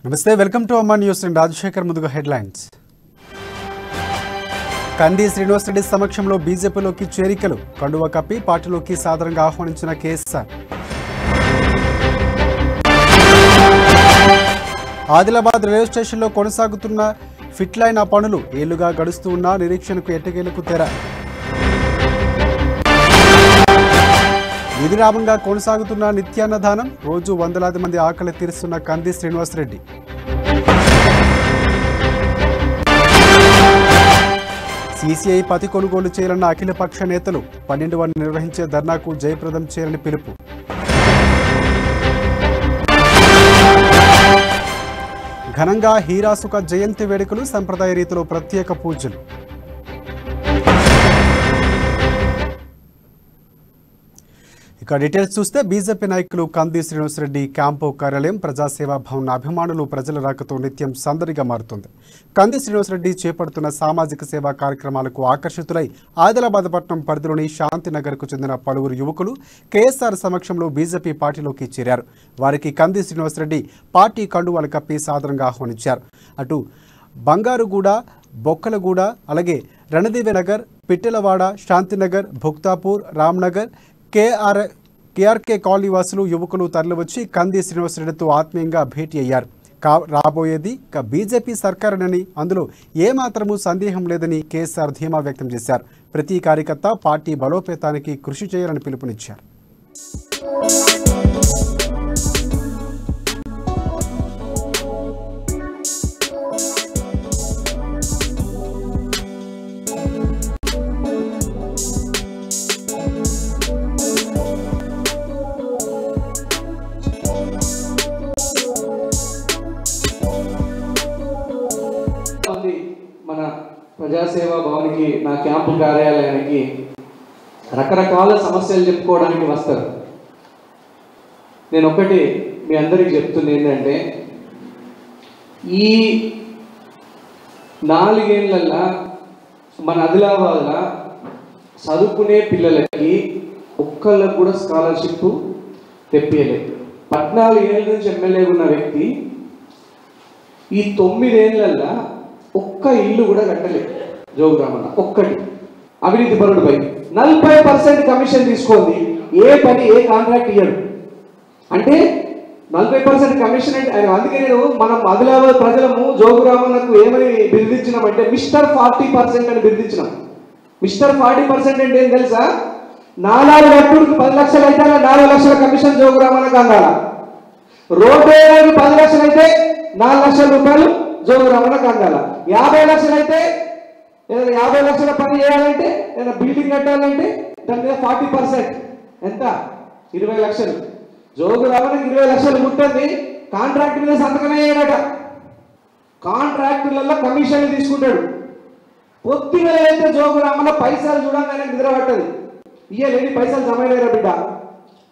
నమస్తే welcome to అమ్మా news and Rajasekhar ముందుగా హెడ్లైన్స్. కంది శ్రీనివాస్ రెడ్డి సమక్షంలో బీజేపీలోకి చేరికలు, కండువా కప్పి పార్టీలోకి సాదరంగా ఆహ్వానించిన కేసీఆర్. ఆదిలాబాద్ రైల్వే స్టేషన్లో కొనసాగుతున్న ఫిట్ లైన్ పనులు ఏళ్లుగా గడుస్తూ ఉన్న నిరీక్షణకు ఎట్టకేలకు తెర. విధిరామంగా కొనసాగుతున్న నిత్యాన్నదానం, రోజు వందలాది మంది ఆకలి తీరుస్తున్న కంది శ్రీనివాస్ రెడ్డి. సీసీఐ పతి కొనుగోలు చేయాలన్న అఖిలపక్ష నేతలు 12వ నిర్వహించే ధర్నాకు జయప్రదం చేయాలని పిలుపు. ఘనంగా హీరాసుక జయంతి వేడుకలు, సంప్రదాయ రీతిలో ప్రత్యేక పూజలు. ఇక డీటెయిల్స్ చూస్తే బీజేపీ నాయకులు కంది శ్రీనివాస్ రెడ్డి క్యాంపు కార్యాలయం ప్రజాసేవా భవన్ అభిమానులు ప్రజల రాకతో నిత్యం సందడిగా మారుతుంది. కంది శ్రీనివాస్ రెడ్డి చేపడుతున్న సామాజిక సేవా కార్యక్రమాలకు ఆకర్షితులై ఆదిలాబాద్ పట్టణం పరిధిలోని శాంతినగర్కు చెందిన పలువురు యువకులు కేఎస్ఆర్ సమక్షంలో బీజేపీ పార్టీలోకి చేరారు. వారికి కంది శ్రీనివాస్ రెడ్డి పార్టీ కండువాలు కప్పి సాదరంగా ఆహ్వానించారు. అటు బంగారుగూడ, బొక్కలగూడ, అలాగే రణదేవినగర్, పిట్టెలవాడ, శాంతినగర్, భుక్తాపూర్, రామ్నగర్, కేఆర్కే కాలనీ వాసులు యువకులు తరలివచ్చి కంది శ్రీనివాస్ రెడ్డితో ఆత్మీయంగా భేటీ అయ్యారు. రాబోయేది బీజేపీ సర్కారేనని, అందులో ఏమాత్రమూ సందేహం లేదని కేసీఆర్ ధీమా వ్యక్తం చేశారు. ప్రతి కార్యకర్త పార్టీ బలోపేతానికి కృషి చేయాలని పిలుపునిచ్చారు. మన ప్రజాసేవా భవన్కి, నా క్యాంపు కార్యాలయానికి రకరకాల సమస్యలు చెప్పుకోవడానికి వస్తారు. నేను ఒకటి మీ అందరికి చెప్తుంది ఏంటంటే, ఈ 4 ఏళ్ళల్లో మన ఆదిలాబాద్లో చదువుకునే పిల్లలకి ఒక్కళ్ళకు కూడా స్కాలర్షిప్ తెప్పియలేదు. 14 ఏళ్ళ నుంచి ఎమ్మెల్యేగా ఉన్న వ్యక్తి ఈ 9 ఏళ్ళల్లో ఒక్క ఇల్లు కూడా కట్టలేదు. జోగురామన్న ఒక్కటి అవినీతి పరుడు పై 40% కమిషన్ తీసుకుంది. ఏ పని, ఏ కాంట్రాక్ట్ ఇయ్యడు. అంటే 40% కమిషన్ అంటే అందుకే మనం ఆదిలాబాద్ ప్రజలము జోగురామన్నకు ఏమని బిరుదించినామంటే మిస్టర్ 40% అని బిరుదించినాం. మిస్టర్ 40% అంటే ఏం తెలుసా? 4 లక్షలకు 10 లక్షలు అయితే 4 లక్షల కమిషన్ జోగురామన్నకు అందాల. రోడ్డు 10 లక్షలు అయితే 4 లక్షల రూపాయలు జోగురామన్నకు అందాల. 50 లక్షలు అయితే, ఏదైనా 50 లక్షల పని చేయాలంటే, ఏదైనా బిల్డింగ్ కట్టాలంటే దాని మీద 40% ఎంత? 20 లక్షలు. జోగురామన్నకు 20 లక్షలు ముట్టండి. కాంట్రాక్ట్ మీద సంతకమే అయ్యాడట. కాంట్రాక్టులలో కమిషన్లు తీసుకుంటాడు. పొత్తిగా అయితే జోగురామన్న పైసలు చూడంగానే నిద్ర పట్టదు. ఇయ్యాలి ఎన్ని పైసలు జమైనారా బిడ్డ,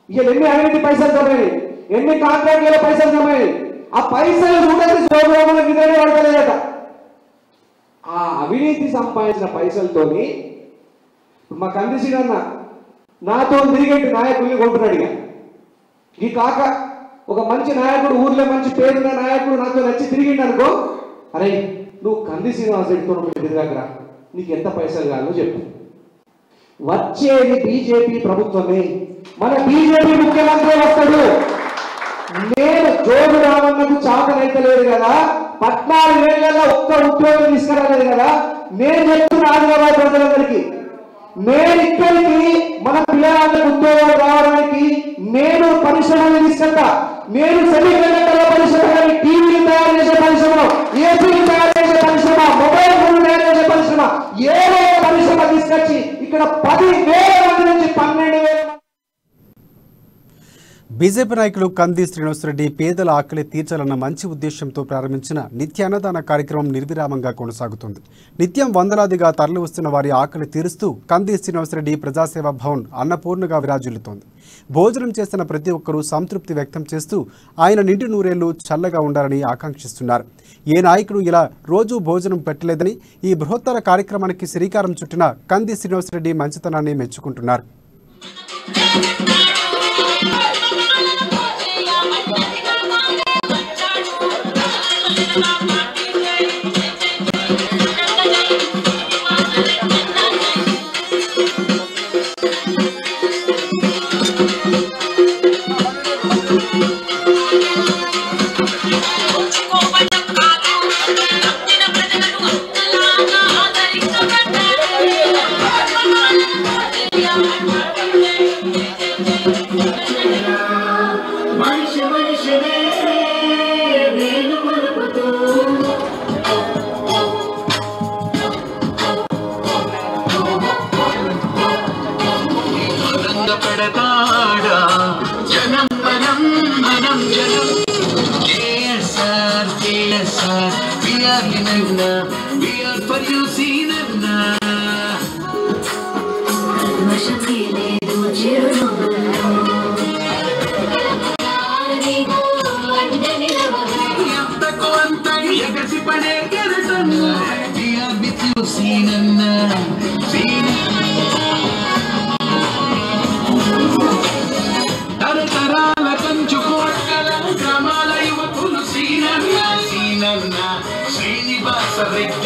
ఇయ్యాలి ఎన్ని అవినీతి పైసలు జమైనాయి, ఎన్ని కాంట్రాక్టుల పైసలు జమైనాయి. ఆ పైసలు చూడండి జోగురామన్న నిద్రనే పడతలేదట. ఆ అవినీతి సంపాదించిన పైసలతోని మా కంది శ్రీనన్న నాతో తిరిగేటి నాయకుల్ని కొంటున్నాడు. ఈ కాక ఒక మంచి నాయకుడు, ఊర్లో మంచి పేరున్న నాయకుడు నాతో నచ్చి తిరిగిండు అనుకో, అరే నువ్వు కంది శ్రీనివాస్ రెడ్డితో తిరగరా, నీకు ఎంత పైసలు కావాలో చెప్పు. వచ్చేది బీజేపీ ప్రభుత్వమే, మన బీజేపీ ముఖ్యమంత్రి వస్తాడు. నేను జోగురామన్నకు చాకనైతే లేదు కదా, 14 ఏళ్లలో ఒక్క ఉద్యోగం తీసుకురాలేదు కదా. నేను చెప్తున్న ఆదిలాబాద్ ప్రజలందరికీ, నేను ఇక్కడికి మన పిల్లలకు ఉద్యోగాలు రావడానికి నేను పరిశ్రమలు తీసుకెళ్తా. నేను సెమీకండక్టర్ల పరిశ్రమ, టీవీలు తయారు చేసే పరిశ్రమ, ఏసీలు తయారు చేసే పరిశ్రమ, మొబైల్ ఫోన్లు తయారు చేసే పరిశ్రమ, ఏదో పరిశ్రమ తీసుకొచ్చి ఇక్కడ 10,000 మంది నుంచి 12,000 బీజేపీ నాయకులు కంది శ్రీనివాస్ రెడ్డి పేదల ఆకలి తీర్చాలన్న మంచి ఉద్దేశంతో ప్రారంభించిన నిత్యాన్నదాన కార్యక్రమం నిర్విరామంగా కొనసాగుతుంది. నిత్యం వందలాదిగా తరలి వస్తున్న వారి ఆకలి తీరుస్తూ కంది శ్రీనివాస్ రెడ్డి ప్రజాసేవా భవన్ అన్నపూర్ణగా విరాజిల్లుతోంది. భోజనం చేసిన ప్రతి ఒక్కరూ సంతృప్తి వ్యక్తం చేస్తూ ఆయన నిండు నూరేళ్లు చల్లగా ఉండాలని ఆకాంక్షిస్తున్నారు. ఏ నాయకుడు ఇలా రోజు భోజనం పెట్టలేదని ఈ బృహత్తర కార్యక్రమానికి శ్రీకారం చుట్టిన కంది శ్రీనివాస్ రెడ్డి మంచితనాన్ని మెచ్చుకుంటున్నారు.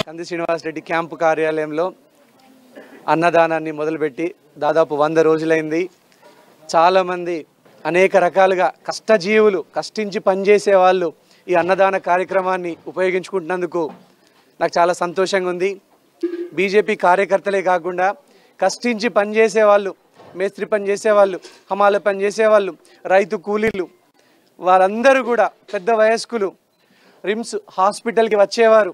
కంది శ్రీనివాస్ రెడ్డి క్యాంపు కార్యాలయంలో అన్నదానాన్ని మొదలుపెట్టి దాదాపు 100 రోజులైంది. చాలామంది అనేక రకాలుగా కష్టజీవులు కష్టించి పనిచేసే వాళ్ళు ఈ అన్నదాన కార్యక్రమాన్ని ఉపయోగించుకుంటున్నందుకు నాకు చాలా సంతోషంగా ఉంది. బీజేపీ కార్యకర్తలే కాకుండా కష్టించి పనిచేసే వాళ్ళు, మేస్త్రి పని చేసేవాళ్ళు, హమాల పని చేసేవాళ్ళు, రైతు కూలీలు, వాళ్ళందరూ కూడా పెద్ద వయస్కులు, రిమ్స్ హాస్పిటల్కి వచ్చేవారు,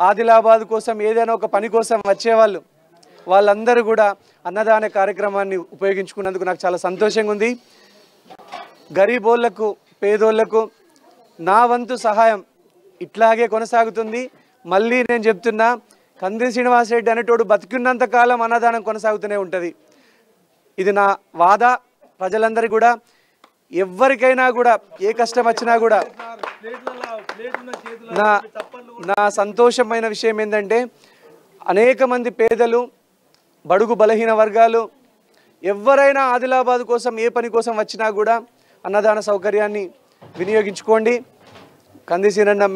ఆదిలాబాద్ కోసం ఏదైనా ఒక పని కోసం వచ్చేవాళ్ళు, వాళ్ళందరూ కూడా అన్నదాన కార్యక్రమాన్ని ఉపయోగించుకున్నందుకు నాకు చాలా సంతోషంగా ఉంది. గరీబోళ్లకు, పేదోళ్లకు నా వంతు సహాయం ఇట్లాగే కొనసాగుతుంది. మళ్ళీ నేను చెప్తున్నా, కంది శ్రీనివాస్ రెడ్డి అనేటోడు బతికున్నంత కాలం అన్నదానం కొనసాగుతూనే ఉంటుంది. ఇది నా వాద. ప్రజలందరూ కూడా ఎవరికైనా కూడా ఏ కష్టం వచ్చినా కూడా నా సంతోషమైన విషయం ఏంటంటే, అనేక మంది పేదలు, బడుగు బలహీన వర్గాలు ఎవరైనా ఆదిలాబాద్ కోసం ఏ పని కోసం వచ్చినా కూడా అన్నదాన సౌకర్యాన్ని వినియోగించుకోండి. కందిసీనన్న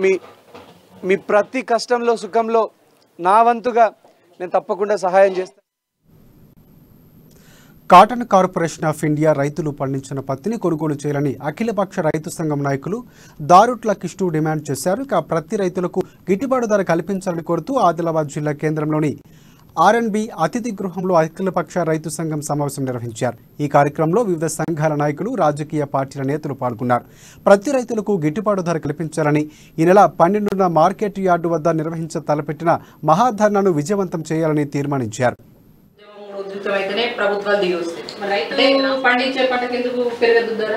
మీ ప్రతి కష్టంలో సుఖంలో నా వంతుగా నేను తప్పకుండా సహాయం చేస్తాను. కాటన్ కార్పొరేషన్ ఆఫ్ ఇండియా రైతులు పండించిన పత్తిని కొనుగోలు చేయాలని అఖిలపక్ష రైతు సంఘం నాయకులు దారుట్ల కిష్టు డిమాండ్ చేశారు. ఇక ప్రతి రైతులకు గిట్టుబాటు ధర కల్పించాలని కోరుతూ ఆదిలాబాద్ జిల్లా కేంద్రంలోని ఆర్ఎన్బి అతిథి గృహంలో అఖిలపక్ష రైతు సంఘం సమావేశం నిర్వహించారు. ఈ కార్యక్రమంలో వివిధ సంఘాల నాయకులు, రాజకీయ పార్టీల నేతలు పాల్గొన్నారు. ప్రతి రైతులకు గిట్టుబాటు ధర కల్పించాలని ఈ నెల 12న మార్కెట్ యార్డు వద్ద నిర్వహించ తలపెట్టిన మహాధర్నాను విజయవంతం చేయాలని తీర్మానించారు. ప్రభుత్వాలు దిగి వస్తాయి. పండించే పంటకు ఎందుకు పెరగదు ధర?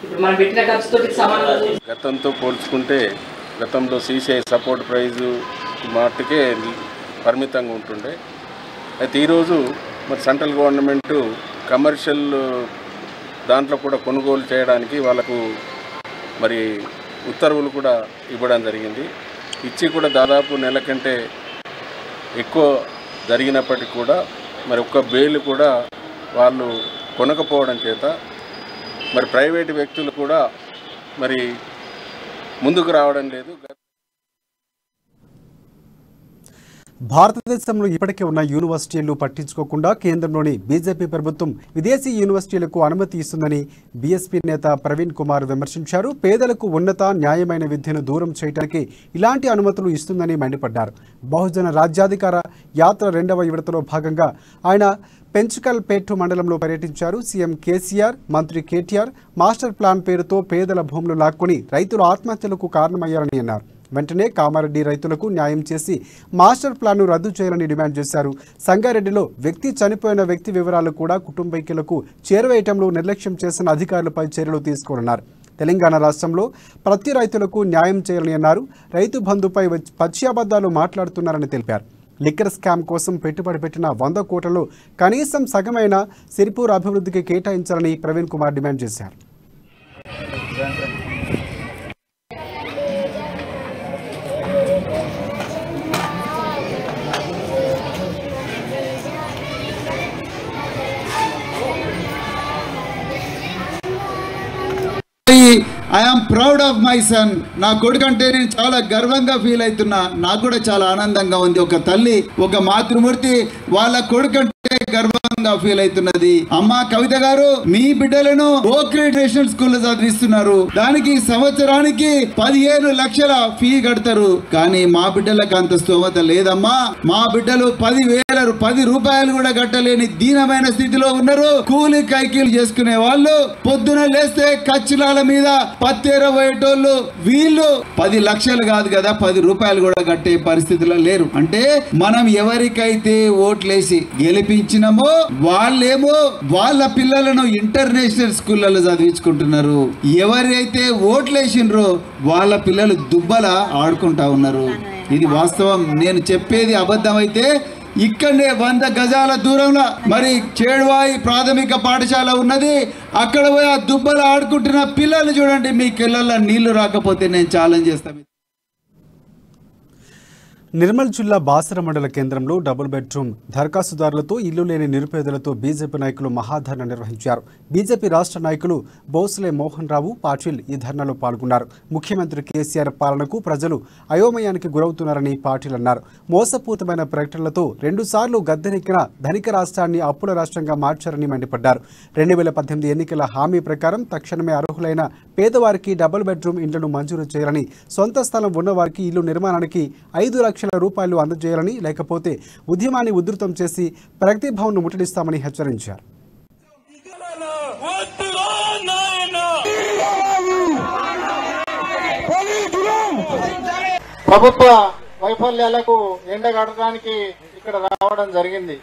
ఇప్పుడు మనం పెట్టిన ఖర్చుతోటి సమానం. గతంతో పోల్చుకుంటే గతంలో సీసీఐ సపోర్ట్ ప్రైజు మాటకే పరిమితంగా ఉంటుండే. అయితే ఈరోజు మరి సెంట్రల్ గవర్నమెంటు కమర్షియల్ దాంట్లో కూడా కొనుగోలు చేయడానికి వాళ్ళకు మరి ఉత్తర్వులు కూడా ఇవ్వడం జరిగింది. ఇచ్చి కూడా దాదాపు నెల కంటే ఎక్కువ జరిగినప్పటికీ కూడా మరి ఒక్క బేలు కూడా వాళ్ళు కొనకపోవడం చేత మరి ప్రైవేటు వ్యక్తులు కూడా మరి ముందుకు రావడం లేదు. భారతదేశంలో ఇప్పటికే ఉన్న యూనివర్సిటీలు పట్టించుకోకుండా కేంద్రంలోని బీజేపీ ప్రభుత్వం విదేశీ యూనివర్సిటీలకు అనుమతి ఇస్తుందని బీఎస్పీ నేత ప్రవీణ్ కుమార్ విమర్శించారు. పేదలకు ఉన్నత న్యాయమైన విద్యను దూరం చేయడానికి ఇలాంటి అనుమతులు ఇస్తుందని మండిపడ్డారు. బహుజన రాజ్యాధికార యాత్ర 2వ విడతలో భాగంగా ఆయన పెంచుకల్పేట్ మండలంలో పర్యటించారు. సీఎం కేసీఆర్, మంత్రి కేటీఆర్ మాస్టర్ ప్లాన్ పేరుతో పేదల భూములు లాక్కొని రైతుల ఆత్మహత్యలకు కారణమయ్యారని అన్నారు. వెంటనే కామారెడ్డి రైతులకు న్యాయం చేసి మాస్టర్ ప్లాన్ను రద్దు చేయాలని డిమాండ్ చేశారు. సంగారెడ్డిలో చనిపోయిన వ్యక్తి వివరాలు కూడా కుటుంబీకులకు చేరవేయటంలో నిర్లక్ష్యం చేసిన అధికారులపై చర్యలు తీసుకోనున్నారు. తెలంగాణ రాష్ట్రంలో ప్రతి రైతులకు న్యాయం చేయాలని అన్నారు. రైతు బంధుపై పచ్చాబద్దాలు మాట్లాడుతున్నారని తెలిపారు. లిక్కర్ స్కామ్ కోసం పెట్టుబడి పెట్టిన 100 కోట్లలో కనీసం సగమైన సిరిపూర్ అభివృద్ధికి కేటాయించాలని ప్రవీణ్ కుమార్ డిమాండ్ చేశారు. I'm proud of my son. నా కొడుకు అంటే నేను చాలా గర్వంగా ఫీల్ అవుతున్నా. నాకు కూడా చాలా ఆనందంగా ఉంది. ఒక తల్లి, ఒక మాతృమూర్తి వాళ్ళ కొడుకు అంటే గర్వంగా ఫీల్ అవుతున్నది. అమ్మా కవిత గారు, మీ బిడ్డలను ఓక్రేట్ నేషనల్ స్కూల్లో చదివిస్తున్నారు. దానికి సంవత్సరానికి 15 లక్షల ఫీ కడతారు. కానీ మా బిడ్డలకు అంత స్తోమత లేదమ్మా. మా బిడ్డలు 10 రూపాయలు కూడా కట్టలేని దీనమైన స్థితిలో ఉన్నారు. కూలి కైకీలు చేసుకునే వాళ్ళు, పొద్దున లేస్తే కచ్చిలాల మీద పత్తేర పోయేటోళ్ళు. వీళ్ళు 10 లక్షలు కాదు కదా, 10 రూపాయలు కూడా కట్టే పరిస్థితిలో లేరు. అంటే మనం ఎవరికైతే ఓట్లేసి గెలిపించినామో వాళ్ళేమో వాళ్ళ పిల్లలను ఇంటర్నేషనల్ స్కూళ్ళలో చదివించుకుంటున్నారు. ఎవరైతే ఓట్లేసినరో వాళ్ళ పిల్లలు దుబ్బల ఆడుకుంటా ఉన్నారు. ఇది వాస్తవం. నేను చెప్పేది అబద్ధం అయితే ఇక్కడనే 100 గజాల దూరంలో మరి చేడువాయి ప్రాథమిక పాఠశాల ఉన్నది. అక్కడ పోయి ఆ దుబ్బలు ఆడుకుంటున్న పిల్లలు చూడండి. మీ కిళ్ళల్లో నీళ్లు రాకపోతే నేను ఛాలెంజ్ చేస్తాను. నిర్మల్ జిల్లా బాసర మండల కేంద్రంలో డబుల్ బెడ్రూమ్ దరఖాస్తుదారులతో ఇల్లు లేని నిరుపేదలతో బీజేపీ నాయకులు మహాధర్నా నిర్వహించారు. బీజేపీ రాష్ట్ర నాయకులు బోస్లే మోహన్ రావు పాటిల్ ఈ ధర్నాలో పాల్గొన్నారు. ముఖ్యమంత్రి కేసీఆర్ పాలనకు ప్రజలు అయోమయానికి గురవుతున్నారని పాటిల్ అన్నారు. మోసపూరితమైన ప్రకటనలతో 2 సార్లు గద్దెనెక్కిన ధనిక రాష్ట్రాన్ని అప్పుల రాష్ట్రంగా మార్చారని మండిపడ్డారు. 2018 ఎన్నికల హామీ ప్రకారం తక్షణమే అర్హులైన పేదవారికి డబుల్ బెడ్రూమ్ ఇండ్లను మంజూరు చేయాలని, సొంత స్థలం ఉన్నవారికి ఇల్లు నిర్మాణానికి 5 లక్షల రూపాయలు అందజేయాలని, లేకపోతే ఉద్యమాన్ని ఉధృతం చేసి ప్రగతి భవన్ ను ముట్టడిస్తామని హెచ్చరించారు. ప్రభుత్వ వైఫల్యాలకు ఎండగట్టడానికి ఇక్కడ రావడం జరిగింది.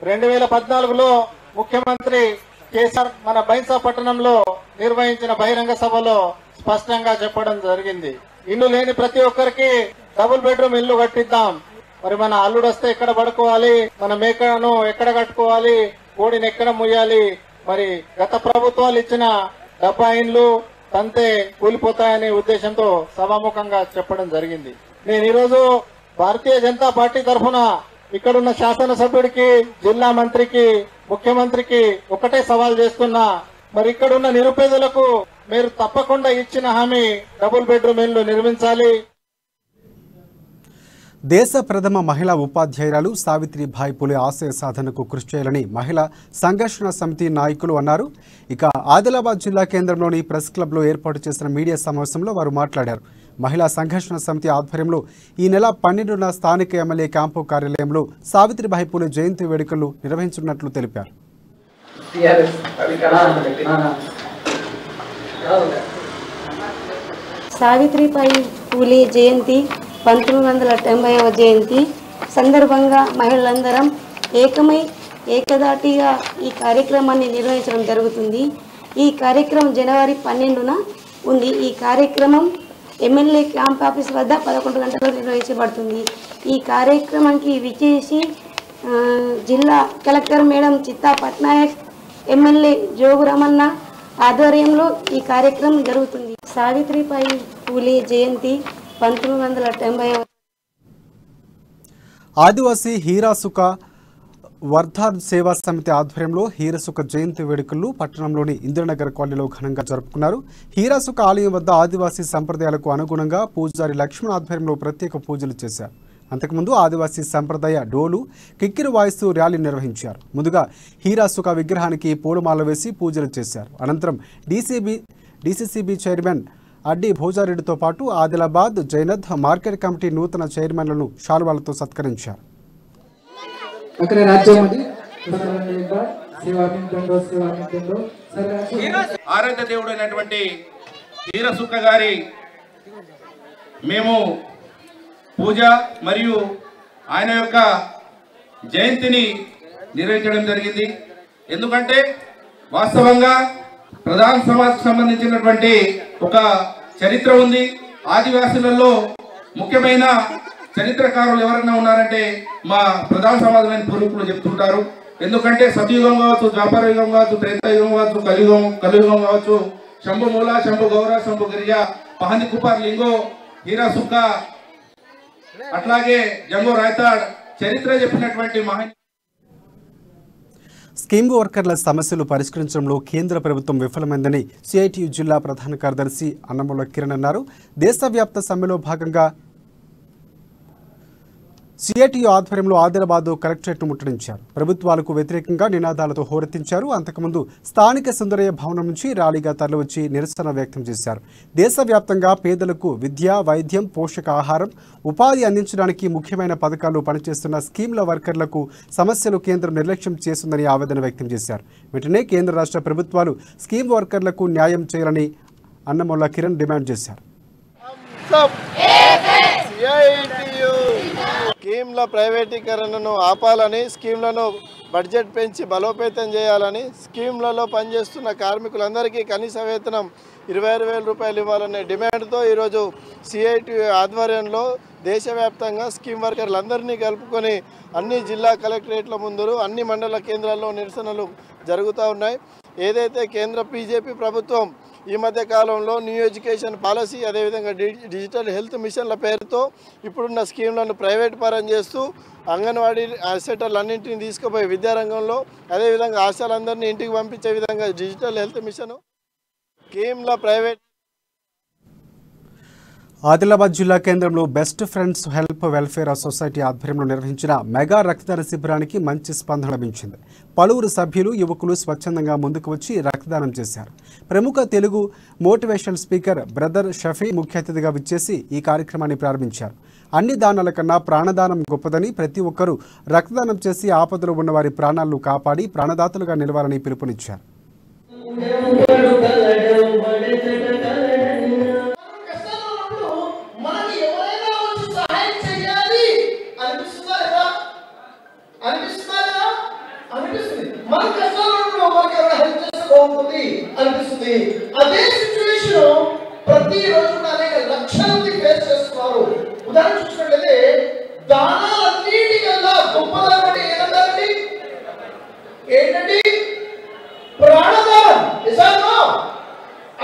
2014లో ముఖ్యమంత్రి కేసీఆర్ మన బైన్సా పట్టణంలో నిర్వహించిన బహిరంగ సభలో స్పష్టంగా చెప్పడం జరిగింది. ఇల్లు లేని ప్రతి ఒక్కరికి డబుల్ బెడ్రూమ్ ఇల్లు కట్టిద్దాం. మరి మన అల్లుడు వస్తే ఎక్కడ పడుకోవాలి, మన మేకను ఎక్కడ కట్టుకోవాలి, కోడిని ఎక్కడ ముయ్యాలి. మరి గత ప్రభుత్వాలు ఇచ్చిన డబ్బా ఇండ్లు తంతే కూలిపోతాయనే ఉద్దేశంతో సభాముఖంగా చెప్పడం జరిగింది. నేను ఈరోజు భారతీయ జనతా పార్టీ తరఫున ఇక్కడున్న శాసనసభ్యుడికి, జిల్లా మంత్రికి, ముఖ్యమంత్రికి ఒకటే సవాల్ చేస్తున్నా. మరి ఇక్కడున్న నిరుపేదలకు మీరు తప్పకుండా ఇచ్చిన హామీ డబుల్ బెడ్రూమ్ ఇల్లు నిర్మించాలి. దేశ ప్రథమ మహిళా ఉపాధ్యాయురాలు సావిత్రిబాయి పులే ఆశయ సాధనకు కృషి చేయాలని మహిళా సంఘర్షణ సమితి నాయకులు అన్నారు. ఇక ఆదిలాబాద్ జిల్లా కేంద్రంలోని ప్రెస్ క్లబ్లో ఏర్పాటు చేసిన మీడియా సమావేశంలో వారు మాట్లాడారు. మహిళా సంఘర్షణ సమితి ఆధ్వర్యంలో ఈ నెల 12న స్థానిక ఎమ్మెల్యే క్యాంపు కార్యాలయంలో సావిత్రిబాయి పులే జయంతి వేడుకలు నిర్వహించనున్నట్లు తెలిపారు. సావిత్రిబాయి పూలే జయంతి 1990వ జయంతి సందర్భంగా మహిళలందరం ఏకదాటిగా ఈ కార్యక్రమాన్ని నిర్వహించడం జరుగుతుంది. ఈ కార్యక్రమం జనవరి 12న ఉంది. ఈ కార్యక్రమం ఎమ్మెల్యే క్యాంప్ ఆఫీస్ వద్ద 11 గంటలకు నిర్వహించబడుతుంది. ఈ కార్యక్రమానికి విచ్చేసి జిల్లా కలెక్టర్ మేడం చిత్తా పట్నాయక్, ఎమ్మెల్యే జోగు రమణ ఆధ్వర్యంలో ఈ కార్యక్రమం జరుగుతుంది. సావిత్రిబాయి పూలే జయంతి 1990. ఆదివాసీ హీరాసుక వర్ధార్ సేవా సమితి ఆధ్వర్యంలో హీరాసుక జయంతి వేడుకలు పట్టణంలోని ఇందిరానగర్ కాలనీలో ఘనంగా జరుపుకున్నారు. హీరాసుక ఆలయం వద్ద ఆదివాసీ సంప్రదాయాలకు అనుగుణంగా పూజారి లక్ష్మణ్ ఆధ్వర్యంలో ప్రత్యేక పూజలు చేశారు. అంతకుముందు ఆదివాసీ సంప్రదాయ డోలు, కిక్కిరి వాయిస్తూ ర్యాలీ నిర్వహించారు. ముందుగా హీరాసుక విగ్రహానికి పూలమాల వేసి పూజలు చేశారు. అనంతరం డీసీసీబీ చైర్మన్ అడ్డి భోజారెడ్డితో పాటు ఆదిలాబాద్ జైనద్ మార్కెట్ కమిటీ నూతన చైర్మన్లను శాలువాలతో సత్కరించారు. ఆరాధ్య దేవుడు అయినటువంటి హీరాసుక గారి మేము పూజ మరియు ఆయన యొక్క జయంతిని నిర్వహించడం జరిగింది. ఎందుకంటే వాస్తవంగా ప్రధాన సమాజకు సంబంధించినటువంటి ఒక చరిత్ర ఉంది. ఆదివాసులలో ముఖ్యమైన చరిత్రకారులు ఎవరైనా ఉన్నారంటే మా ప్రధాన సమాజమైన పూర్వీకులు చెప్తుంటారు. ఎందుకంటే సతయుగం కావచ్చు, ద్వాపర యుగం కావచ్చు, త్రేతాయుగం కావచ్చు, కలియుగం కావచ్చు, శంభు మూల, శంభు గౌర, శంభు గిరిజ, పహంది కుపార్ లింగో, హీరాసుక్క, అట్లాగే జంగో రాయతాడ్ చరిత్ర చెప్పినటువంటి స్కీమ్ వర్కర్ల సమస్యలు పరిష్కరించడంలో కేంద్ర ప్రభుత్వం విఫలమైందని సిఐటియు జిల్లా ప్రధాన కార్యదర్శి అన్నమూల కిరణ్ అన్నారు. దేశవ్యాప్త సమ్మెలో భాగంగా సిఐటియు ఆధ్వర్యంలో ఆదిలాబాద్ కలెక్టరేట్ను ముట్టడించారు. ప్రభుత్వాలకు వ్యతిరేకంగా నినాదాలతో హోరెత్తించారు. అంతకుముందు స్థానిక సుందరయ్య భవనం నుంచి ర్యాలీగా తరలివచ్చి నిరసన వ్యక్తం చేశారు. దేశవ్యాప్తంగా పేదలకు విద్య, వైద్యం, పోషకాహారం, ఉపాధి అందించడానికి ముఖ్యమైన పథకాలు పనిచేస్తున్న స్కీమ్ల వర్కర్లకు సమస్యలు కేంద్రం నిర్లక్ష్యం చేస్తుందని ఆవేదన వ్యక్తం చేశారు. వెంటనే కేంద్ర రాష్ట్ర ప్రభుత్వాలు స్కీమ్ వర్కర్లకు న్యాయం చేయాలని అన్నమూల కిరణ్ డిమాండ్ చేశారు. స్కీమ్ల ప్రైవేటీకరణను ఆపాలని, స్కీమ్లను బడ్జెట్ పెంచి బలోపేతం చేయాలని, స్కీమ్లలో పనిచేస్తున్న కార్మికులందరికీ కనీస వేతనం 26,000 రూపాయలు ఇవ్వాలనే డిమాండ్తో ఈరోజు సిఐటియు ఆధ్వర్యంలో దేశవ్యాప్తంగా స్కీమ్ వర్కర్లందరినీ కలుపుకొని అన్ని జిల్లా కలెక్టరేట్ల ముందు, అన్ని మండల కేంద్రాల్లో నిరసనలు జరుగుతూ ఉన్నాయి. ఏదైతే కేంద్ర బీజేపీ ప్రభుత్వం ఈ మధ్య కాలంలో న్యూ ఎడ్యుకేషన్ పాలసీ, అదేవిధంగా డిజిటల్ హెల్త్ మిషన్ల పేరుతో ఇప్పుడున్న స్కీమ్లను ప్రైవేట్ పరం చేస్తూ అంగన్వాడీ సెంటర్లన్నింటినీ తీసుకుపోయి విద్యారంగంలో, అదేవిధంగా ఆశాలందరినీ ఇంటికి పంపించే విధంగా డిజిటల్ హెల్త్ మిషన్ స్కీమ్ల ప్రైవేట్. ఆదిలాబాద్ జిల్లా కేంద్రంలో best friends help welfare society ఆధ్వర్యంలో నిర్వహించిన మెగా రక్తదాన శిబిరానికి మంచి స్పందన లభించింది. పలువురు సభ్యులు, యువకులు స్వచ్ఛందంగా ముందుకు వచ్చి రక్తదానం చేశారు. ప్రముఖ Telugu motivational speaker brother Shafi ముఖ్య అతిథిగా విచ్చేసి ఈ కార్యక్రమాన్ని ప్రారంభించారు. అన్ని దానాల కన్నా ప్రాణదానం గొప్పదని, ప్రతి ఒక్కరూ రక్తదానం చేసి ఆపదలో ఉన్న వారి ప్రాణాలను కాపాడి ప్రాణదాతలుగా నిలవాలని పిలుపునిచ్చారు. అదే సిచ్యువేషన్ ప్రతిరోజు అనేక లక్షల మంది ఫేస్ చేస్తున్నారు. ఉదాహరణ చూసినట్లయితే దానాలన్నిటికన్నా గొప్పదన్నమాట ఏంటండి? ప్రాణదానం.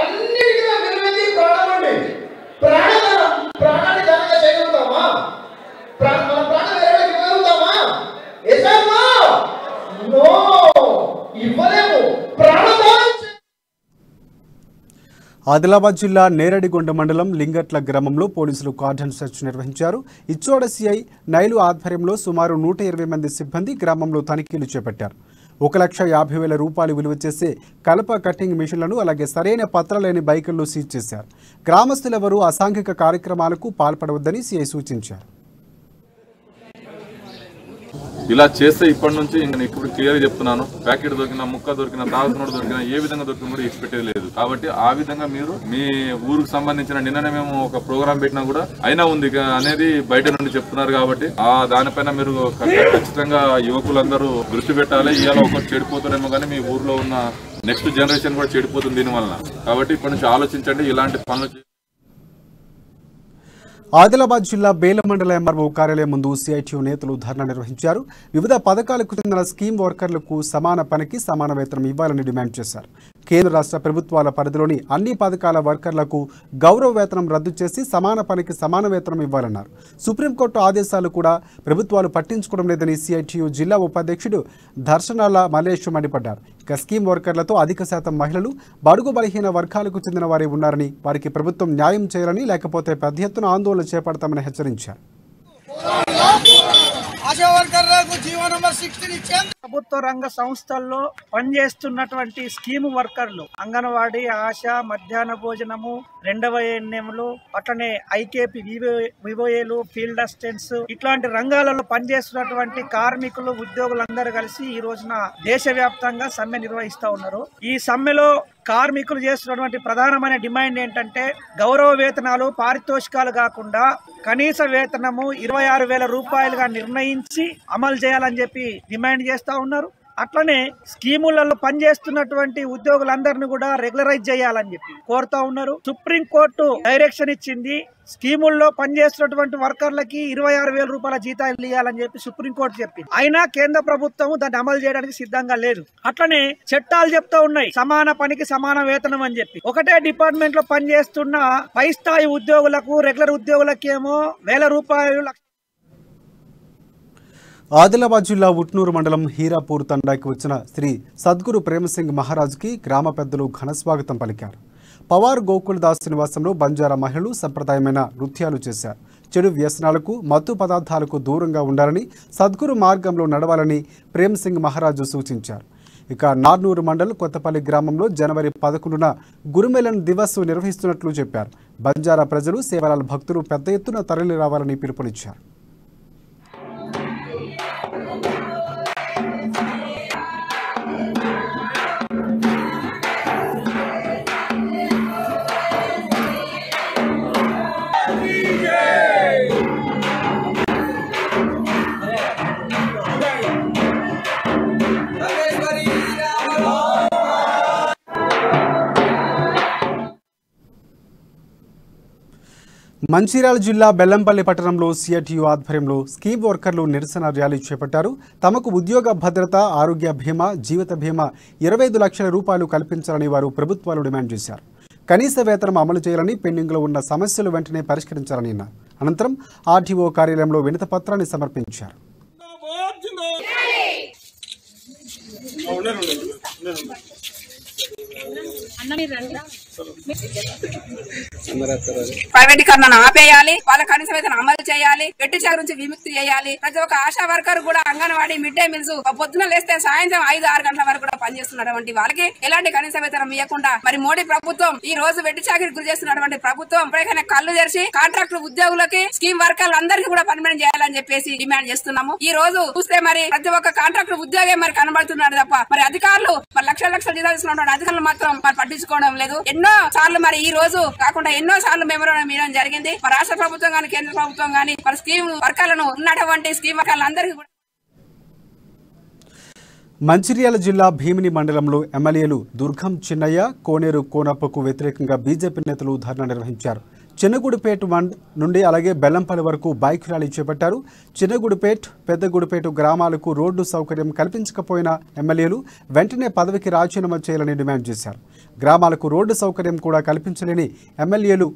అన్నిటికన్నా విలువైంది ప్రాణం అండి. ప్రాణదానం. ప్రాణాన్ని దానంగా చేయగలుగుతామా? మన ప్రాణం వేరే ఇవ్వగలుగుతామా? నో, ఇవ్వలేము. ప్రాణదానం. ఆదిలాబాద్ జిల్లా నేరడిగొండ మండలం లింగట్ల గ్రామంలో పోలీసులు కార్డన్ సెర్చ్ నిర్వహించారు. ఇచ్చోడ సిఐ నైలు ఆధ్వర్యంలో సుమారు 120 మంది సిబ్బంది గ్రామంలో తనిఖీలు చేపట్టారు. 1,50,000 రూపాయలు విలువ చేసే కలప కటింగ్ మిషన్లను, అలాగే సరైన పత్రాలేని బైకులను సీజ్ చేశారు. గ్రామస్తులెవరూ అసాంఘిక కార్యక్రమాలకు పాల్పడవద్దని సిఐ సూచించారు. ఇలా చేస్తే ఇప్పటి నుంచి నేను ఇప్పుడు క్లియర్ చెప్తున్నాను, ప్యాకెట్ దొరికినా, ముక్క దొరికినా, తాగుతున్నోడు దొరికినా, ఏ విధంగా దొరికినా కూడా ఇచ్చిపెట్టేది లేదు. కాబట్టి ఆ విధంగా మీరు మీ ఊరికి సంబంధించిన నిన్ననే మేము ఒక ప్రోగ్రామ్ పెట్టినా కూడా అయినా ఉంది అనేది బయట నుండి చెప్తున్నారు. కాబట్టి ఆ దానిపైన మీరు ఖచ్చితంగా యువకులందరూ దృష్టి పెట్టాలి. ఇవాళ ఒకరు చెడిపోతారేమో కానీ మీ ఊర్లో ఉన్న నెక్స్ట్ జనరేషన్ కూడా చెడిపోతుంది దీనివల్ల. కాబట్టి ఇప్పటి నుంచి ఆలోచించండి, ఇలాంటి పనులు. ఆదిలాబాద్ జిల్లా బేల మండల ఎంఆర్ఓ కార్యాలయం ముందు సిఐటియు నేతలు ధర్నా నిర్వహించారు. వివిధ పథకాలకు చెందిన స్కీమ్ వర్కర్లకు సమాన పనికి సమాన వేతనం ఇవ్వాలని డిమాండ్ చేశారు. కేంద్ర రాష్ట్ర ప్రభుత్వాల పరిధిలోని అన్ని పథకాల వర్కర్లకు గౌరవ వేతనం రద్దు చేసి సమాన పనికి సమాన వేతనం ఇవ్వాలన్నారు. సుప్రీంకోర్టు ఆదేశాలు కూడా ప్రభుత్వాలు పట్టించుకోవడం లేదని సిఐటియు జిల్లా ఉపాధ్యక్షుడు దర్శనాల మల్లేష్ మండిపడ్డారు. ఇక స్కీమ్ వర్కర్లతో అధిక శాతం మహిళలు, బడుగు బలహీన వర్గాలకు చెందిన వారే ఉన్నారని, వారికి ప్రభుత్వం న్యాయం చేయాలని, లేకపోతే పెద్ద ఎత్తున ఆందోళన చేపడతామని హెచ్చరించారు. ప్రభుత్వ రంగ సంస్థల్లో పనిచేస్తున్నటువంటి స్కీమ్ వర్కర్లు, అంగన్వాడీ, ఆశా, మధ్యాహ్న భోజనము, రెండవ ఎన్ఎంలు, అట్లనే ఐకేపీ, వివోఏలు, ఫీల్డ్ అసిస్టెంట్స్, ఇట్లాంటి రంగాలలో పనిచేస్తున్నటువంటి కార్మికులు, ఉద్యోగులందరూ కలిసి ఈ రోజున దేశవ్యాప్తంగా సమ్మె నిర్వహిస్తూ ఉన్నారు. ఈ సమ్మెలో కార్మికులు చేస్తున్నటువంటి ప్రధానమైన డిమాండ్ ఏంటంటే గౌరవ వేతనాలు, పారితోషికాలు కాకుండా కనీస వేతనము 26,000 రూపాయలుగా నిర్ణయించి అమలు చేయాలని చెప్పి డిమాండ్ చేస్తా ఉన్నారు. అట్లనే స్కీములలో పనిచేస్తున్నటువంటి ఉద్యోగులందరినీ కూడా రెగ్యులరైజ్ చేయాలని చెప్పి కోరుతా ఉన్నారు. సుప్రీంకోర్టు డైరెక్షన్ ఇచ్చింది, స్కీముల్లో పనిచేస్తున్నటువంటి వర్కర్లకి 26,000 రూపాయల జీతాలు ఇవ్వాలని చెప్పి సుప్రీంకోర్టు చెప్పింది. అయినా కేంద్ర ప్రభుత్వం దాన్ని అమలు చేయడానికి సిద్ధంగా లేదు. అట్లనే చట్టాలు చెప్తా ఉన్నాయి సమాన పనికి సమాన వేతనం అని చెప్పి. ఒకటే డిపార్ట్మెంట్ లో పనిచేస్తున్న పై స్థాయి ఉద్యోగులకు, రెగ్యులర్ ఉద్యోగులకేమో 1,000 రూపాయలు. ఆదిలాబాద్ జిల్లా ఉట్నూరు మండలం హీరాపూర్ తండాకి వచ్చిన శ్రీ సద్గురు ప్రేమసింగ్ మహారాజ్కి గ్రామ పెద్దలు ఘనస్వాగతం పలికారు. పవార్ గోకులదాస్ నివాసంలో బంజారా మహిళలు సంప్రదాయమైన నృత్యాలు చేశారు. చెడు వ్యసనాలకు మత్తు పదార్థాలకు దూరంగా ఉండాలని, సద్గురు మార్గంలో నడవాలని ప్రేమసింగ్ మహారాజు సూచించారు. ఇక నార్నూరు మండల్ కొత్తపల్లి గ్రామంలో జనవరి 11న గురుమేళన్ దివస్ నిర్వహిస్తున్నట్లు చెప్పారు. బంజారా ప్రజలు, సేవలాల్ భక్తులు పెద్ద ఎత్తున తరలి రావాలని పిలుపునిచ్చారు. మంచిర్యాల జిల్లా బెల్లంపల్లి పట్టణంలో సిఐటియు ఆధ్వర్యంలో స్కీమ్ వర్కర్లు నిరసన ర్యాలీ చేపట్టారు. తమకు ఉద్యోగ భద్రత, ఆరోగ్య బీమా, జీవిత బీమా 25 లక్షల రూపాయలు కల్పించాలని వారు ప్రభుత్వాలు డిమాండ్ చేశారు. కనీస వేతనం అమలు చేయాలని, పెండింగ్లో ఉన్న సమస్యలు వెంటనే పరిష్కరించాలని అన్నారు. అనంతరం ఆర్టీఓ కార్యాలయంలో వినతి పత్రాన్ని సమర్పించారు. ప్రైవేటీకరణను ఆపేయాలి, వాళ్ళ కనీస వేతనం అమలు చేయాలి, వెట్టి చాకరీ నుంచి విముక్తి చేయాలి. ప్రతి ఒక్క ఆశా వర్కర్ కూడా అంగన్వాడీ, మిడ్ డే మీల్స్ పొద్దున లేస్తే సాయంత్రం 5-6 గంటల వరకు కూడా పనిచేస్తున్నటువంటి వాళ్ళకి ఎలాంటి కనీస వేతనం ఇవ్వకుండా మరి మోడీ ప్రభుత్వం ఈ రోజు వెట్టి చాకరీ గురి చేస్తున్నటువంటి ప్రభుత్వం ఇప్పటికైనా కళ్ళు తెరిచి కాంట్రాక్ట్ ఉద్యోగులకి, స్కీమ్ వర్కర్లు అందరికీ కూడా పర్మనెంట్ చేయాలని చెప్పేసి డిమాండ్ చేస్తున్నాము. ఈ రోజు చూస్తే మరి ప్రతి ఒక్క కాంట్రాక్ట్ ఉద్యోగే మరి కనబడుతున్నాడు తప్ప మరి అధికారులు మరి లక్షల జీతాలు ఇస్తున్నటువంటి అధికారులు మాత్రం మరి పట్టించుకోవడం లేదు. ఎన్నో సార్లు మరి ఈ రోజు కాకుండా ఎన్నో సార్లు మెమోరాండం ఇవ్వడం జరిగింది. మరి రాష్ట్ర ప్రభుత్వం గానీ, కేంద్ర ప్రభుత్వం గానీ మరి స్కీమ్ వర్కర్లను ఉన్నటువంటి స్కీమ్ వర్కర్లందరికీ కూడా. మంచిర్యాల జిల్లా భీమిని మండలంలో ఎమ్మెల్యేలు దుర్గం చిన్నయ్య, కోనేరు కోనప్పకు వ్యతిరేకంగా బీజేపీ నేతలు ధర్నా నిర్వహించారు. చిన్నగుడిపేట నుండి అలాగే బెల్లంపల్లి వరకు బైక్ ర్యాలీ చేపట్టారు. చిన్నగుడిపేట, పెద్దగుడిపేట గ్రామాలకు రోడ్డు సౌకర్యం కల్పించకపోయిన ఎమ్మెల్యేలు వెంటనే పదవికి రాజీనామా చేయాలని డిమాండ్ చేశారు. గ్రామాలకు రోడ్డు సౌకర్యం కూడా కల్పించలేని ఎమ్మెల్యేలు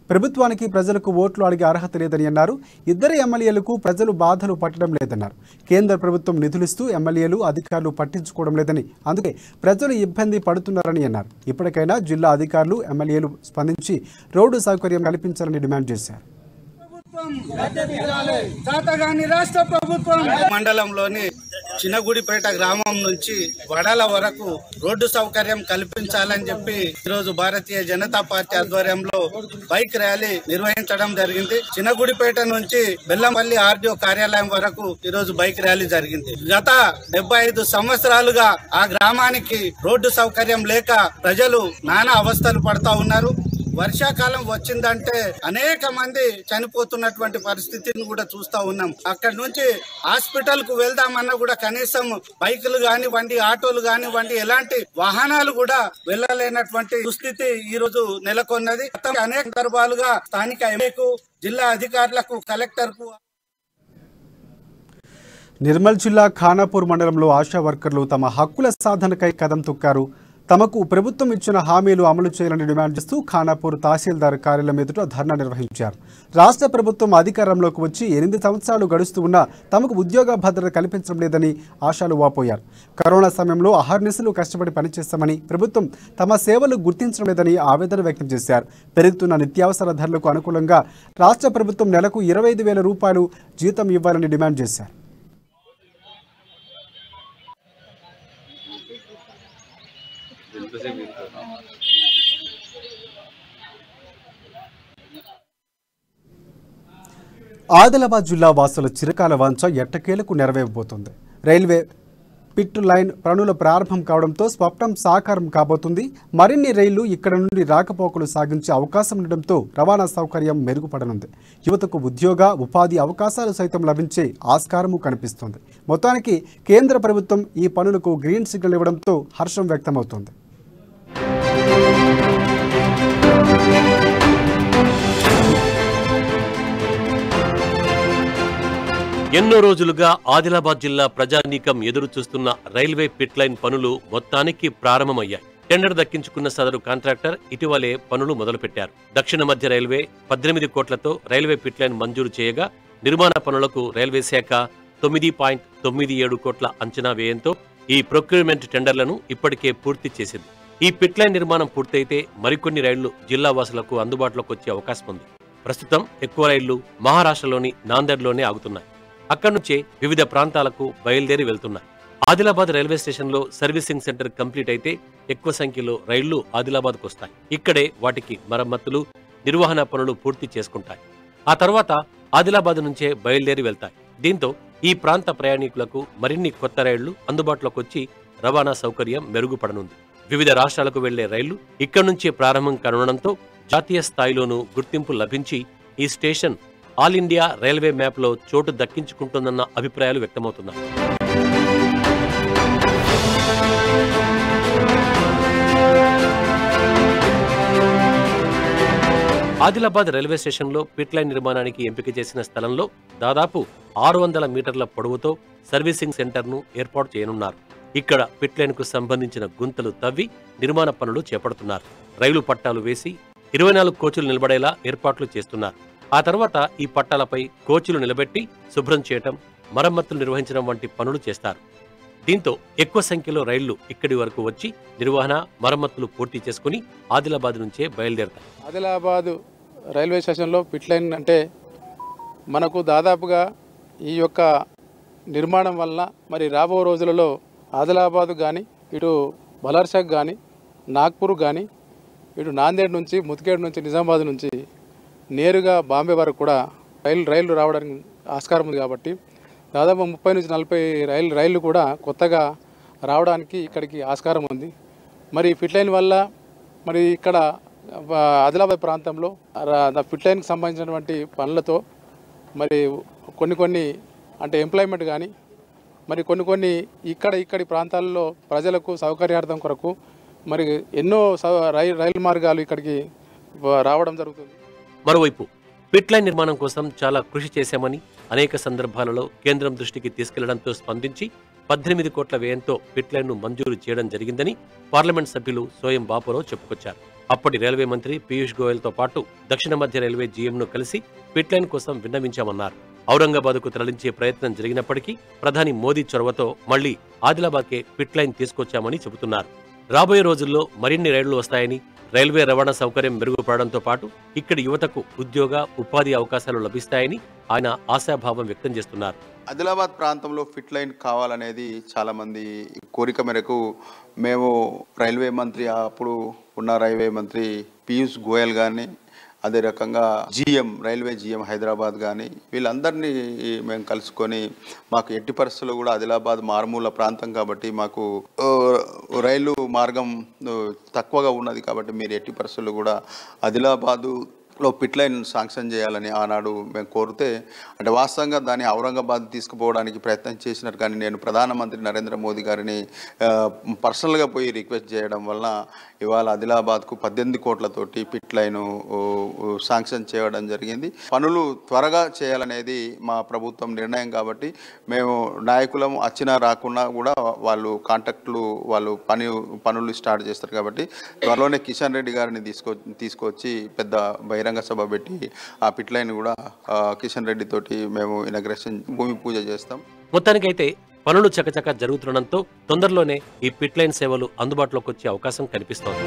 ప్రభుత్వానికి, ప్రజలకు ఓట్లు అడిగే అర్హత లేదని అన్నారు. ఇద్దరు ఎమ్మెల్యేలకు ప్రజలు బాధలు పట్టడం లేదన్నారు. కేంద్ర ప్రభుత్వం నిధులిస్తూ ఎమ్మెల్యేలు, అధికారులు పట్టించుకోవడం లేదని, అందుకే ప్రజలు ఇబ్బంది పడుతున్నారని అన్నారు. ఇప్పటికైనా జిల్లా అధికారులు, ఎమ్మెల్యేలు స్పందించి రోడ్డు సౌకర్యం కల్పించాలని డిమాండ్ చేశారు. మండలంలోని చిన్నగుడిపేట గ్రామం నుంచి వడాల వరకు రోడ్డు సౌకర్యం కల్పించాలని చెప్పి ఈరోజు భారతీయ జనతా పార్టీ ఆధ్వర్యంలో బైక్ ర్యాలీ నిర్వహించడం జరిగింది. చిన్నగుడిపేట నుంచి బెల్లంపల్లి ఆర్డీఓ కార్యాలయం వరకు ఈరోజు బైక్ ర్యాలీ జరిగింది. గత 75 సంవత్సరాలుగా ఆ గ్రామానికి రోడ్డు సౌకర్యం లేక ప్రజలు నానా అవస్థలు పడతా ఉన్నారు. వర్షాకాలం వచ్చిందంటే అనేక మంది చనిపోతున్నటువంటి పరిస్థితిని కూడా చూస్తా ఉన్నాం. అక్కడి నుంచి హాస్పిటల్ కు వెళ్దామన్నా కూడా కనీసం బైకులు కానివ్వండి, ఆటోలు కానివ్వండి, ఎలాంటి వాహనాలు కూడా వెళ్లలేనటువంటి దుస్థితి ఈ రోజు నెలకొన్నది. అనేక సందర్భాలుగా స్థానిక ఎమ్మెల్యేకు, జిల్లా అధికారులకు, కలెక్టర్ కు. నిర్మల్ జిల్లా ఖానాపూర్ మండలంలో ఆశా వర్కర్లు తమ హక్కుల సాధనకై కదం తొక్కారు. తమకు ప్రభుత్వం ఇచ్చిన హామీలు అమలు చేయాలని డిమాండ్ చేస్తూ ఖానాపూర్ తహసీల్దార్ కార్యాలయం ఎదుట ధర్నా నిర్వహించారు. రాష్ట్ర ప్రభుత్వం అధికారంలోకి వచ్చి 8 సంవత్సరాలు గడుస్తూ ఉన్నా తమకు ఉద్యోగ భద్రత కల్పించడం లేదని ఆశాలు వాపోయారు. కరోనా సమయంలో అహర్నిశలు కష్టపడి పనిచేస్తామని, ప్రభుత్వం తమ సేవలు గుర్తించడం లేదని ఆవేదన వ్యక్తం చేశారు. పెరుగుతున్న నిత్యావసర ధరలకు అనుకూలంగా రాష్ట్ర ప్రభుత్వం నెలకు 25,000 రూపాయలు జీతం ఇవ్వాలని డిమాండ్ చేశారు. ఆదిలాబాద్ జిల్లా వాసుల చిరకాల వాంఛ ఎట్టకేలకు నెరవేరబోతుంది. రైల్వే పిట్ లైన్ పనుల ప్రారంభం కావడంతో స్వప్నం సాకారం కాబోతుంది. మరిన్ని రైళ్లు ఇక్కడ నుండి రాకపోకలు సాగించే అవకాశం ఉండడంతో రవాణా సౌకర్యం మెరుగుపడనుంది. యువతకు ఉద్యోగ, ఉపాధి అవకాశాలు సైతం లభించే ఆస్కారము కనిపిస్తుంది. మొత్తానికి కేంద్ర ప్రభుత్వం ఈ పనులకు గ్రీన్ సిగ్నల్ ఇవ్వడంతో హర్షం వ్యక్తమవుతోంది. ఎన్నో రోజులుగా ఆదిలాబాద్ జిల్లా ప్రజానీకం ఎదురు చూస్తున్న రైల్వే పిట్ లైన్ పనులు మొత్తానికి ప్రారంభమయ్యాయి. టెండర్ దక్కించుకున్న సదరు కాంట్రాక్టర్ ఇటీవలే పనులు మొదలుపెట్టారు. దక్షిణ మధ్య రైల్వే 18 కోట్లతో రైల్వే పిట్ లైన్ మంజూరు చేయగా నిర్మాణ పనులకు రైల్వే శాఖ 9.97 కోట్ల అంచనా వ్యయంతో ఈ ప్రొక్యూర్మెంట్ టెండర్లను ఇప్పటికే పూర్తి చేసింది. ఈ పిట్ లైన్ నిర్మాణం పూర్తయితే మరికొన్ని రైళ్లు జిల్లా వాసులకు అందుబాటులోకి వచ్చే అవకాశం ఉంది. ప్రస్తుతం ఎక్కువ రైళ్లు మహారాష్ట్రలోని నాందేడ్లోనే ఆగుతున్నాయి. అక్కడి నుంచే వివిధ ప్రాంతాలకు బయలుదేరి వెళ్తున్నాయి. ఆదిలాబాద్ రైల్వే స్టేషన్లో సర్వీసింగ్ సెంటర్ కంప్లీట్ అయితే ఎక్కువ సంఖ్యలో రైళ్లు ఆదిలాబాద్కు వస్తాయి. ఇక్కడే వాటికి మరమ్మతులు, నిర్వహణ పనులు పూర్తి చేసుకుంటాయి. ఆ తర్వాత ఆదిలాబాద్ నుంచే బయలుదేరి వెళ్తాయి. దీంతో ఈ ప్రాంత ప్రయాణికులకు మరిన్ని కొత్త రైళ్లు అందుబాటులోకి వచ్చి రవాణా సౌకర్యం మెరుగుపడనుంది. వివిధ రాష్ట్రాలకు వెళ్లే రైళ్లు ఇక్కడి నుంచే ప్రారంభం కానుండటంతో జాతీయ స్థాయిలోనూ గుర్తింపు లభించి ఈ స్టేషన్ ఆల్ ఇండియా రైల్వే మ్యాప్లో చోటు దక్కించుకుంటుందన్న అభిప్రాయాలు వ్యక్తమవుతున్నాయి. ఆదిలాబాద్ రైల్వే స్టేషన్లో పిట్ లైన్ నిర్మాణానికి ఎంపిక చేసిన స్థలంలో దాదాపు 600 మీటర్ల పొడవుతో సర్వీసింగ్ సెంటర్ను ఏర్పాటు చేయనున్నారు. ఇక్కడ పిట్ లైన్ కు సంబంధించిన గుంతలు తవ్వి నిర్మాణ పనులు చేపడుతున్నారు. రైలు పట్టాలు వేసి 24 కోచులు నిలబడేలా ఏర్పాట్లు చేస్తున్నారు. ఆ తర్వాత ఈ పట్టాలపై కోచులు నిలబెట్టి శుభ్రం చేయటం, మరమ్మతులు నిర్వహించడం వంటి పనులు చేస్తారు. దీంతో ఎక్కువ సంఖ్యలో రైళ్లు ఇక్కడి వరకు వచ్చి నిర్వహణ, మరమ్మతులు పూర్తి చేసుకుని ఆదిలాబాద్ నుంచే బయలుదేరతాయి. ఆదిలాబాద్ రైల్వే స్టేషన్లో పిట్ లైన్ అంటే మనకు దాదాపుగా ఈ యొక్క నిర్మాణం వలన మరి రాబో రోజులలో ఆదిలాబాద్ కానీ, ఇటు బలర్షక్ కానీ, నాగ్పూర్ కానీ, ఇటు నాందేడ్ నుంచి, ముత్కేడ్ నుంచి, నిజామాబాద్ నుంచి నేరుగా బాంబే వరకు కూడా రైళ్లు రావడానికి ఆస్కారం ఉంది. కాబట్టి దాదాపు 30 నుంచి 40 రైళ్లు కూడా కొత్తగా రావడానికి ఇక్కడికి ఆస్కారం ఉంది. మరి పిట్ లైన్ వల్ల మరి ఇక్కడ ఆదిలాబాద్ ప్రాంతంలో పిట్ లైన్కి సంబంధించినటువంటి పనులతో మరి కొన్ని అంటే ఎంప్లాయ్మెంట్ కానీ, మరి కొన్ని ఇక్కడి ప్రాంతాల్లో ప్రజలకు సౌకర్యార్థం కొరకు మరి ఎన్నో రైలు మార్గాలు ఇక్కడికి రావడం జరుగుతుంది. మరోవైపు పిట్ లైన్ నిర్మాణం కోసం చాలా కృషి చేశామని, అనేక సందర్భాలలో కేంద్రం దృష్టికి తీసుకెళ్లడంతో స్పందించి 18 కోట్ల వ్యయంతో పిట్ లైన్ ను మంజూరు చేయడం జరిగిందని పార్లమెంట్ సభ్యులు సోయం బాపురావు చెప్పుకొచ్చారు. అప్పటి రైల్వే మంత్రి పీయూష్ గోయల్తో పాటు దక్షిణ మధ్య రైల్వే జీఎంను కలిసి పిట్ లైన్ కోసం విన్నవించామన్నారు. ఔరంగాబాద్కు తరలించే ప్రయత్నం జరిగినప్పటికీ ప్రధాని మోదీ చొరవతో మళ్లీ ఆదిలాబాద్కే పిట్ లైన్ తీసుకొచ్చామని చెబుతున్నారు. రాబోయే రోజుల్లో మరిన్ని రైళ్లు వస్తాయని, రైల్వే రవాణా సౌకర్యం మెరుగుపడడంతో పాటు ఇక్కడి యువతకు ఉద్యోగ, ఉపాధి అవకాశాలు లభిస్తాయని ఆయన ఆశాభావం వ్యక్తం చేస్తున్నారు. ఆదిలాబాద్ ప్రాంతంలో ఫిట్ లైన్ కావాలనేది చాలామంది కోరిక మేరకు మేము రైల్వే మంత్రి, అప్పుడు ఉన్న రైల్వే మంత్రి పీయూష్ గోయల్ కానీ, అదే రకంగా రైల్వే జీఎం హైదరాబాద్ కానీ వీళ్ళందరినీ మేము కలుసుకొని మాకు ఎట్టి పరిస్థితుల్లో కూడా ఆదిలాబాద్ మారుమూల ప్రాంతం కాబట్టి మాకు రైలు మార్గం తక్కువగా ఉన్నది కాబట్టి మీరు ఎట్టి పరిస్థితుల్లో కూడా ఆదిలాబాదులో పిట్ లైన్ శాంక్షన్ చేయాలని ఆనాడు మేము కోరితే, అంటే వాస్తవంగా దాన్ని ఔరంగాబాద్ తీసుకుపోవడానికి ప్రయత్నం చేసినట్టు కానీ నేను ప్రధానమంత్రి నరేంద్ర మోదీ గారిని పర్సనల్గా పోయి రిక్వెస్ట్ చేయడం వలన ఇవాళ ఆదిలాబాద్కు 18 కోట్లతోటి పిట్ లైన్ శాంక్షన్ చేయడం జరిగింది. పనులు త్వరగా చేయాలనేది మా ప్రభుత్వం నిర్ణయం కాబట్టి మేము నాయకులం వచ్చినా రాకున్నా కూడా వాళ్ళు కాంటాక్ట్లు పనులు స్టార్ట్ చేస్తారు కాబట్టి త్వరలోనే కిషన్ రెడ్డి గారిని తీసుకొచ్చి పెద్ద బహిరంగ సభ పెట్టి ఆ పిట్ లైన్ కూడా కిషన్ రెడ్డి తోటి మేము ఇనాగ్రేషన్ భూమి పూజ చేస్తాం. మొత్తానికైతే పనులు చకచక జరుగుతుండటంతో తొందరలోనే ఈ పిట్ లైన్ సేవలు అందుబాటులోకి వచ్చే అవకాశం కనిపిస్తోంది.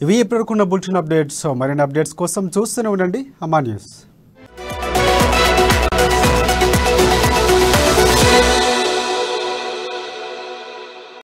ఇవి ఇప్పటివరకున్న బులెటిన్ అప్డేట్స్. మరిన్ని అప్డేట్స్ కోసం చూస్తూనే ఉండండి అమ్మా న్యూస్.